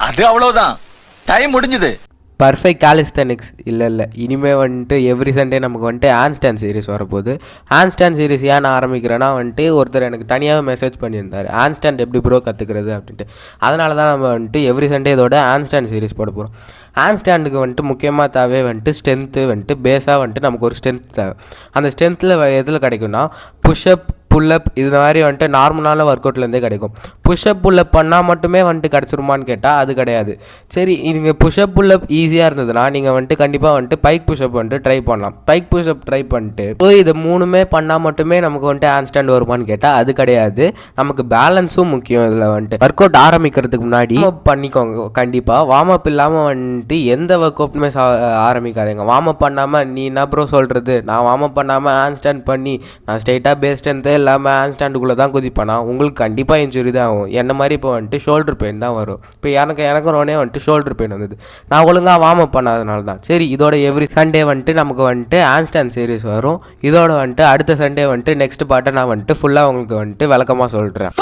அது அவ்வளவுதான், டைம் முடிஞ்சது. பர்ஃபெக்ட் காலிஸ்தனிக்ஸ் இல்லை இனிமேல் வந்துட்டு எவ்ரி சண்டே நமக்கு வந்துட்டு ஹேண்ட் ஸ்டாண்ட் சீரிஸ் வரப்போகுது. ஹேண்ட் ஸ்டாண்ட் சீரிஸ் ஏன் நான் ஆரம்பிக்கிறேன்னா வந்துட்டு ஒருத்தர் எனக்கு தனியாகவே மெசேஜ் பண்ணியிருந்தார், ஹேண்ட் ஸ்டாண்ட் எப்படி ப்ரோ கற்றுக்கிறது அப்படின்ட்டு. அதனால தான் நம்ம வந்துட்டு எவ்ரி சண்டே இதோட ஹேண்ட் ஸ்டாண்ட் சீரிஸ் போட போகிறோம். ஹேண்ட் ஸ்டாண்டுக்கு வந்துட்டு முக்கியமாக தேவை வந்துட்டு ஸ்ட்ரென்த்து, வந்துட்டு பேஸாக வந்துட்டு நமக்கு ஒரு ஸ்ட்ரென்த் தேவை. அந்த ஸ்ட்ரென்த்தில் எதில் கிடைக்கும்னா புஷ்அப், புல்லப் இது மாதிரி வந்துட்டு நார்மலான ஒர்க் அவுட்லேருந்தே கிடைக்கும். புஷ்அப் புல்லப் பண்ணால் மட்டுமே வந்துட்டு கிடச்சிருமான்னு கேட்டால் அது கிடையாது. சரி, நீங்கள் புஷ்அப் புல்லப் ஈஸியாக இருந்ததுன்னா நீங்கள் வந்துட்டு கண்டிப்பாக வந்துட்டு பைக் புஷ்அப் வந்துட்டு ட்ரை பண்ணலாம். பைக் புஷ்அப் ட்ரை பண்ணிட்டு இது 3மே பண்ணால் மட்டுமே நமக்கு வந்துட்டு ஹேண்ட் ஸ்டாண்ட் வருமானு கேட்டால் அது கிடையாது. நமக்கு பேலன்ஸும் முக்கியம். இதில் வந்துட்டு ஒர்க் அவுட் ஆரம்பிக்கிறதுக்கு முன்னாடி பண்ணிக்கோங்க. கண்டிப்பாக வார்ம் அப் இல்லாமல் வந்துட்டு எந்த ஒர்க் அவுட்டுமே ஆரம்பிக்காதீங்க. வார்ம் அப் பண்ணாமல் நீ என்ன ப்ரோ சொல்கிறது, நான் வார்ம் அப் பண்ணாமல் ஹேண்ட் ஸ்டாண்ட் பண்ணி நான் ஸ்ட்ரைட்டாக பேஸ் ஸ்ட்ரென்த்தே இல்லாமல் ஹேண்ட் ஸ்டாண்டுக்குள்ளே தான் குதிப்பேனா, உங்களுக்கு கண்டிப்பாக இன்ஜுரி தான் ஆகும். என்ன மாதிரி இப்போ வந்துட்டு ஷோல்டர் பெயின் தான் வரும். இப்போ எனக்கும் உடனே வந்துட்டு ஷோல்டர் பெயின் வந்தது, நான் ஒழுங்காக வார்ம் அப் பண்ணாதனால தான். சரி, இதோட எவ்ரி சண்டே வந்துட்டு நமக்கு வந்துட்டு ஹேண்ட் ஸ்டாண்ட் சீரிஸ் வரும். இதோட வந்துட்டு அடுத்த சண்டே வந்துட்டு நெக்ஸ்ட் பார்ட்டை நான் வந்துட்டு ஃபுல்லாக உங்களுக்கு வந்துட்டு விளக்கமாக சொல்கிறேன்.